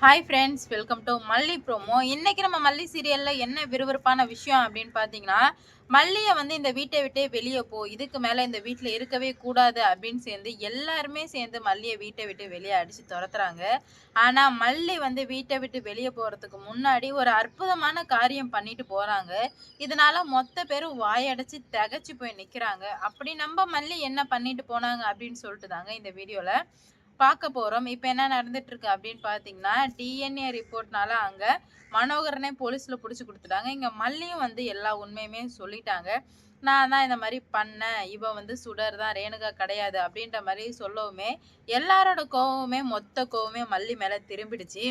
Hi friends, welcome to மல்லி promo. இன்னைக்கு நம்ம மல்லி சீரியல்ல என்ன விறுவிறுப்பான விஷயம் அப்படின்னு பார்த்தீங்கன்னா, மல்லிய வந்து இந்த வீட்டை விட்டே வெளியே போ, இதுக்கு மேல இந்த வீட்ல இருக்கவே கூடாது அப்படின்னு சேர்ந்து எல்லாருமே சேர்ந்து மல்லிய வீட்டை விட்டு வெளியே அடிச்சு துரத்துறாங்க. ஆனா மல்லி வந்து வீட்டை விட்டு வெளியே போறதுக்கு முன்னாடி ஒரு அற்புதமான காரியம் பண்ணிட்டு போறாங்க. இதனால மொத்த பேரும் வாயடைச்சு திகைச்சு போய் நிக்கிறாங்க. அப்படி நம்ம மல்லி என்ன பண்ணிட்டு போனாங்க அப்படின்னு சொல்லிட்டு தாங்க இந்த வீடியோல பார்க்க போறோம். இப்ப என்ன நடந்துட்டு இருக்கு அப்படின்னு பார்த்தீங்கன்னா, டிஎன்ஏ ரிப்போர்ட்னால அங்க மனோகரனே போலீஸ்ல புடிச்சு குடுத்துட்டாங்க. இங்க மல்லியும் வந்து எல்லா உண்மையுமே சொல்லிட்டாங்க. நான் தான் இந்த மாரி பண்ணேன். இவ வந்து சுடர் தான், ரேணுகா கிடையாது அப்படின்ற மாரி சொல்லவுமே, எல்லாரோட கோவமுமே மொத்த கோவமே மல்லி மேல திரும்பிடுச்சு.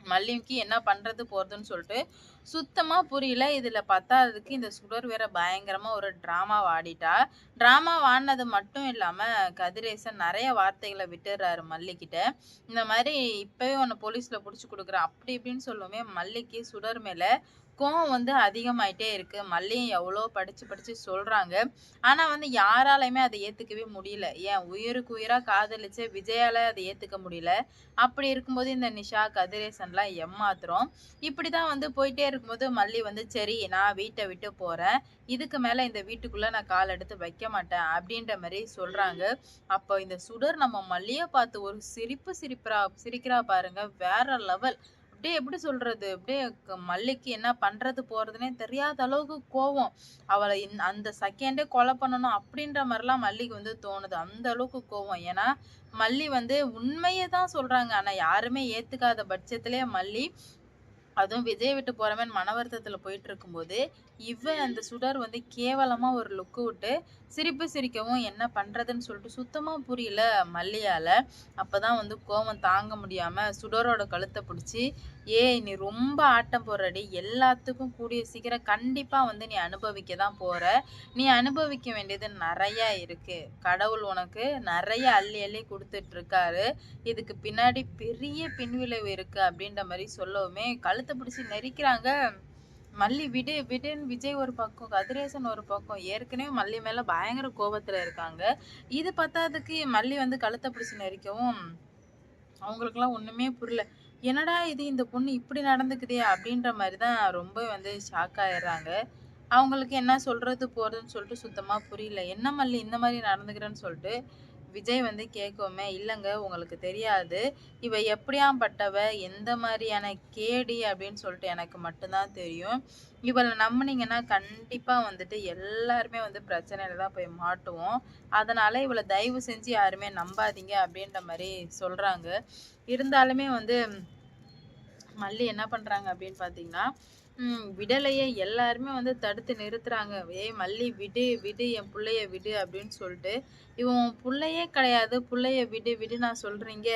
மல்லிக்கு என்ன பண்றது போறதுன்னு சொல்லிட்டு சுத்தமா புரியல. இதுல பத்தாததுக்கு இந்த சுடர் வேற பயங்கரமா ஒரு டிராமாவ ஆடிட்டா. டிராமாவ ஆடுனது மட்டும் இல்லாம கதிரேசன் நெறைய வார்த்தைகள விட்டுர்றாரு மல்லிகிட்ட. இந்த மாரி இப்பவே உன்ன போலீஸ்ல புடிச்சு குடுக்குறேன். அப்படி இப்படின்னு சொல்லவுமே மல்லிக்கு சுடர் மேல கோவம் வந்து அதிகமாயிட்டே இருக்கு. மல்லியும் எவ்வளோ படிச்சு படிச்சு சொல்றாங்க. ஆனா வந்து யாராலயுமே அத ஏத்துக்கவே முடியல. ஏன் உயிருக்கு உயிரா காதலிச்ச விஜயால அத ஏத்துக்க முடியல. அப்படி இருக்கும்போது இந்த நிஷா, கதிரேசன்லாம் எம்மாத்திரம். இப்படிதான் வந்து போயிட்டே இருக்கும்போது மல்லி வந்து, "சரி நான் வீட்ட விட்டு போறேன். இதுக்கு மேல இந்த வீட்டுக்குள்ள நான் கால் எடுத்து வைக்க மாட்டேன்." அப்படின்ற மாரி சொல்றாங்க. அப்போ இந்த சுடர் நம்ம மல்லிய பார்த்து ஒரு சிரிக்கிறா பாருங்க. வேற லெவல். அப்படியே எப்படி சொல்றது? அப்படியே மல்லிக்கு என்ன பண்றது போறதுன்னே தெரியாத அளவுக்கு கோவம். அவள அந்த செகண்டே கொலை பண்ணணும் அப்படின்ற மாரிலாம் மல்லிக்கு வந்து தோணுது. அந்த அளவுக்கு கோவம். ஏன்னா, மல்லி வந்து உண்மைய தான் சொல்றாங்க. ஆனா யாருமே ஏத்துக்காத பட்சத்திலே மல்லி அதுவும் விஜய் விட்டு போறவன் மன வருத்தத்துல போயிட்டு இருக்கும்போது, அந்த சுடர் வந்து கேவலமா ஒரு லுக் விட்டு சிரிப்பு சிரிக்கவும் என்ன பண்றதுன்னு சொல்லிட்டு சுத்தமா புரியல மல்லியால. அப்பதான் வந்து கோவம் தாங்க முடியாம சுடரோட கழுத்த பிடிச்சு, "ஏய் நீ ரொம்ப ஆட்டம் போடுறடி. எல்லாத்துக்கும் கூடிய சீக்கிரம் கண்டிப்பா வந்து நீ அனுபவிக்க தான் போற. நீ அனுபவிக்க வேண்டியது நெறைய இருக்கு. கடவுள் உனக்கு நெறைய அள்ளி அள்ளி குடுத்துட்டு இருக்காரு. இதுக்கு பின்னாடி பெரிய பின்விளைவு இருக்கு." அப்படின்ற மாரி சொல்லவுமே கழுத்த பிடிச்சு நெரிக்கிறாங்க. மல்லி விடு விடுன்னு விஜய் ஒரு பக்கம், கதிரேசன் ஒரு பக்கம். ஏற்கனவே மல்லி மேல பயங்கர கோவத்துல இருக்காங்க. இது பத்தாததுக்கு மல்லி வந்து கழுத்த பிடிச்சு நெரிக்கவும், அவங்களுக்கெல்லாம் ஒண்ணுமே புரியல. என்னடா இது இந்த பொண்ணு இப்படி நடந்துக்குதே! அப்படின்ற மாரி தான் ரொம்ப வந்து ஷாக் ஆயிடுறாங்க. அவங்களுக்கு என்ன சொல்றது போறதுன்னு சொல்லிட்டு சுத்தமா புரியல. என்ன மல்லி இந்த மாரி நடந்துக்கிறன்னு சொல்லிட்டு விஜய் வந்து கேட்கவுமே, "இல்லங்க உங்களுக்கு தெரியாது. இவ எப்படியாம்பட்டவ, எந்த மாரியான கேடி அப்படின்னு சொல்லிட்டு எனக்கு மட்டும் தான் தெரியும். இவள நம்புனீங்கன்னா கண்டிப்பா வந்துட்டு எல்லாருமே வந்து பிரச்சனையில தான் போய் மாட்டுவோம். அதனால இவள தயவு செஞ்சு யாருமே நம்பாதீங்க." அப்படின்ற மாரி சொல்றாங்க. இருந்தாலுமே வந்து மல்லி என்ன பண்றாங்க அப்படின்னு பார்த்தீங்கன்னா, விடலையே எல்லாருமே வந்து தடுத்து நிறுத்துறாங்க. "ஏய் மல்லி விடு, விடு என் புள்ளைய விடு" அப்படின்னு சொல்லிட்டு. "இவன் உன் புள்ளையே கிடையாது. புள்ளைய விடு, விடு நான் சொல்றீங்க.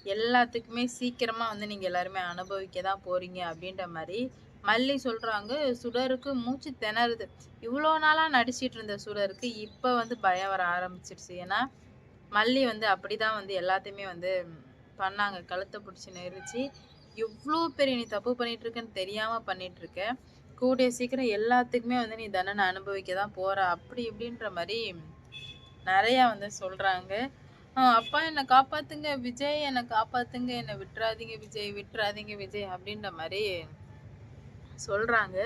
எல்லாத்துக்குமே சீக்கிரமா வந்து நீங்க எல்லாருமே அனுபவிக்க தான் போறீங்க" அப்படின்ற மாரி மல்லி சொல்றாங்க. சுடருக்கு மூச்சு திணறுது. இவ்வளோ நாளா நடிச்சிட்டு இருந்த சுடருக்கு இப்ப வந்து பயம் வர ஆரம்பிச்சிருச்சு. ஏன்னா, மல்லி வந்து அப்படிதான் வந்து எல்லாத்தையுமே வந்து பண்ணாங்க. கழுத்த பிடிச்சு நெரிச்சு, "இவ்ளோ பெரிய நீ தப்பு பண்ணிட்டு இருக்கன்னு தெரியாம பண்ணிட்டு இருக்க. கூடிய சீக்கிரம் எல்லாத்துக்குமே வந்து நீ தண்டனை அனுபவிக்க தான் போற." அப்படி இப்படின்ற மாரி நெறையா வந்து சொல்றாங்க. "அப்பா என்ன காப்பாத்துங்க விஜய், என்ன காப்பாத்துங்க. என்ன விட்றாதீங்க விஜய், விட்றாதீங்க விஜய்" அப்படின்ற மாரி சொல்றாங்க.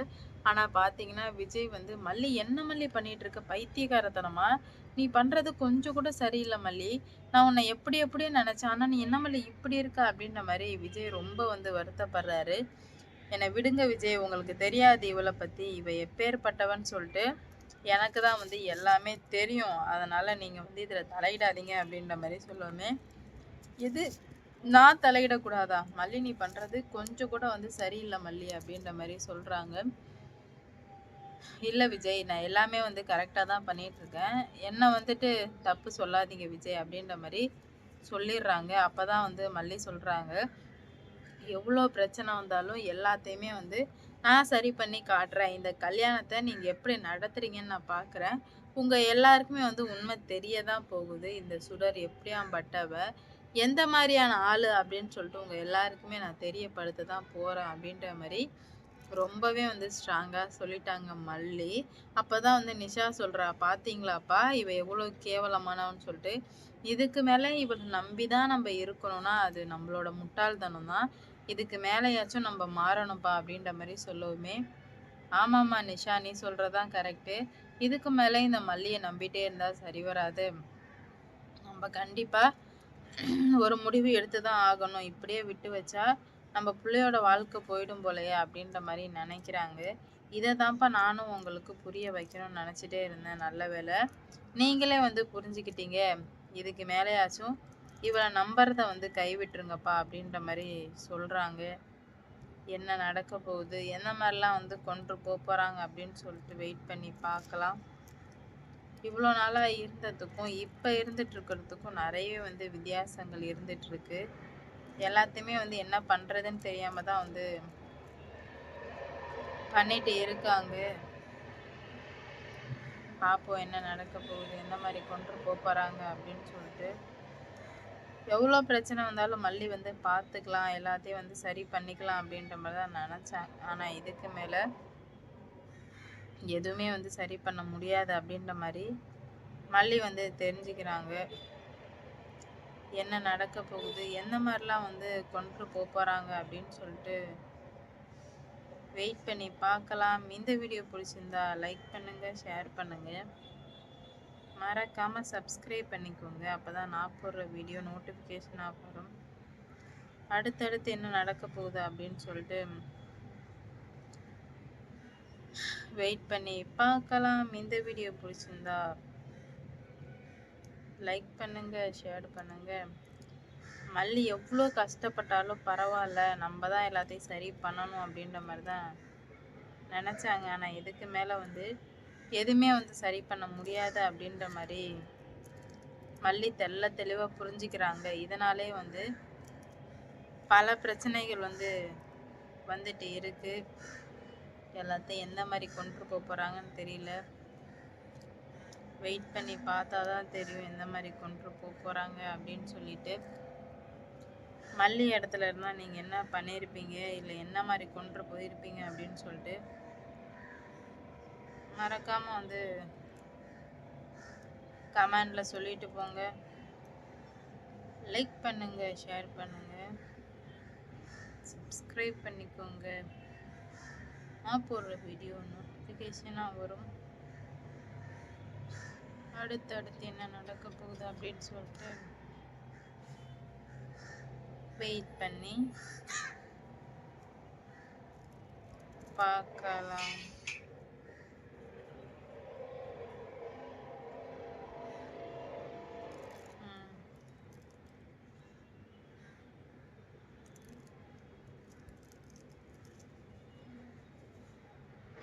ஆனா பாத்தீங்கன்னா, விஜய் வந்து, "மல்லி என்ன மல்லி பண்ணிட்டு இருக்க? பைத்தியக்காரத்தனமா? நீ பண்றது கொஞ்சம் கூட சரியில்ல மல்லி. நான் உன்ன எப்படி எப்படியோ நெனச்சேன். ஆனா நீ என்ன மல்லி இப்படி இருக்க?" அப்படின்ற மாரி விஜய் ரொம்ப வந்து வருத்தப்படுறாரு. "என்ன விடுங்க விஜய். உங்களுக்கு தெரியாது இவள பத்தி. இவ எப்பேர்ப்பட்டவன்னு சொல்ட்டு எனக்கு தான் வந்து எல்லாமே தெரியும். அதனால நீங்க வந்து இதுல தலையிடாதீங்க." அப்படின்ற மாரி சொல்லவுமே, "எது நான் தலையிடக்கூடாதா? மல்லி நீ பண்றது கொஞ்சம் கூட வந்து சரியில்ல மல்லி." அப்படின்ற மாரி சொல்றாங்க. "இல்ல விஜய், நான் எல்லாமே வந்து கரெக்ட்டா தான் பண்ணிட்டுருக்கேன். என்ன வந்துட்டு தப்பு சொல்லாதீங்க விஜய்." அப்படின்ற மாரி சொல்லிர்றாங்க. அப்பதான் வந்து மல்லி சொல்றாங்க, "எவ்ளோ பிரச்சனை வந்தாலும் எல்லாத்தையுமே வந்து நான் சரி பண்ணி காட்டுறேன். இந்த கல்யாணத்த நீங்க எப்படி நடத்துறீங்கன்னு நான் பார்க்குறேன். உங்க எல்லாருக்குமே வந்து உண்மை தெரிய தான் போகுது. இந்த சுடர் எப்படியாம்பட்டவ, எந்த மாரியான ஆளு அப்படின்னு சொல்லிட்டு உங்க எல்லாருக்குமே நான் தெரியப்படுத்த தான் போறேன்." அப்படின்ற மாரி ரொம்பவே வந்து ஸ்ட்ராங்கா சொல்லிட்டாங்க மல்லி. அப்பதான் வந்து நிஷா சொல்றா, "பாத்தீங்களாப்பா இவ எவ்வளோ கேவலமானவன்னு சொல்லிட்டு. இதுக்கு மேல இவள நம்பி தான் நம்ம இருக்கணும்னா, அது நம்மளோட முட்டாள்தனம் தான். இதுக்கு மேலயாச்சும் நம்ம மாறணும்ப்பா" அப்படின்ற மாரி சொல்லவுமே, "ஆமாம்மா நிஷா, நீ சொல்றது தான் கரெக்ட்டு. இதுக்கு மேல இந்த மல்லிய நம்பிட்டே இருந்தா சரி வராது. நம்ம கண்டிப்பா ஒரு முடிவு எடுத்து தான் ஆகணும். இப்படியே விட்டு வச்சா, நம்ம புள்ளையோட வாழ்க்கை போயிடும் போலயே அப்படின்ற மாரி நெனைக்கிறாங்க. இத தான்ப்பா நானும் உங்களுக்கு புரிய வைக்கணும்னு நெனச்சுட்டே இருந்தேன். நல்ல வேளை, நீங்களே வந்து புரிஞ்சுக்கிட்டீங்க. இதுக்கு மேலயாச்சும் இவள நம்புறத வந்து கைவிட்டுருங்கப்பா அப்படின்ற மாரி சொல்றாங்க. என்ன நடக்க போகுது? எந்த மாரிலாம் வந்து கொண்டு போறாங்க அப்படின்னு சொல்லிட்டு வெயிட் பண்ணி பார்க்கலாம். இவ்வளோ நாளா இருந்ததுக்கும், இப்ப இருந்துட்டு இருக்கிறதுக்கும் நெறைய வந்து வித்தியாசங்கள் இருந்துட்டு இருக்கு. எல்லாத்தையுமே வந்து என்ன பண்றதுன்னு தெரியாம தான் வந்து பண்ணிட்டு இருக்காங்க. பார்ப்போம் என்ன நடக்க போகுது, எந்த மாரி கொண்டு போறாங்க அப்படின்னு சொல்லிட்டு. எவ்வளோ பிரச்சனை வந்தாலும் மல்லி வந்து பார்த்துக்கலாம், எல்லாத்தையும் வந்து சரி பண்ணிக்கலாம் அப்படின்ற மாரி தான் நெனச்சாங்க. ஆனா இதுக்கு மேல எதுவுமே வந்து சரி பண்ண முடியாது அப்படின்ற மாரி மல்லி வந்து தெரிஞ்சுக்கிறாங்க. என்ன நடக்க போகுது, எந்த மாரிலாம் வந்து கொண்டு போறாங்க அப்படின்னு சொல்லிட்டு வெயிட் பண்ணி பார்க்கலாம். இந்த வீடியோ பிடிச்சிருந்தா லைக் பண்ணுங்க, ஷேர் பண்ணுங்க. மறக்காம சப்ஸ்கிரைப் பண்ணிக்கோங்க. அப்பதான் நான் போடுற வீடியோ நோட்டிஃபிகேஷனா வரும். அடுத்தடுத்து என்ன நடக்க போகுது அப்படின்னு சொல்லிட்டு வெயிட் பண்ணி பார்க்கலாம். இந்த வீடியோ பிடிச்சிருந்தா லைக் பண்ணுங்க, ஷேர் பண்ணுங்க. மல்லி எவ்வளோ கஷ்டப்பட்டாலும் பரவாயில்ல, நம்ம தான் எல்லாத்தையும் சரி பண்ணணும் அப்படின்ற மாதிரி தான் நினச்சாங்க. ஆனால் இதுக்கு மேலே வந்து எதுவுமே வந்து சரி பண்ண முடியாது அப்படின்ற மாதிரி மல்லி தெளிவாக புரிஞ்சுக்கிறாங்க. இதனாலே வந்து பல பிரச்சனைகள் வந்து வந்துட்டு இருக்கு. எல்லாத்தையும் எந்த மாதிரி கொண்டு போறாங்கன்னு தெரியல. வெயிட் பண்ணி பார்த்தா தான் தெரியும் எந்த மாதிரி கொண்டு போறாங்க அப்படின்னு சொல்லிட்டு. மல்லி இடத்துல இருந்தால் நீங்கள் என்ன பண்ணியிருப்பீங்க, இல்லை என்ன மாதிரி கொண்டு போயிருப்பீங்க அப்படின்னு சொல்லிட்டு மறக்காமல் வந்து கமெண்டில் சொல்லிட்டு போங்க. லைக் பண்ணுங்க, ஷேர் பண்ணுங்க, சப்ஸ்கிரைப் பண்ணிக்கோங்க. நான் போடுற வீடியோ நோட்டிஃபிகேஷனாக வரும். அடுத்தடுத்து என்ன நடக்க போகுது அப்படின்னு சொல்லிட்டு வெயிட் பண்ணி பார்க்கலாம்.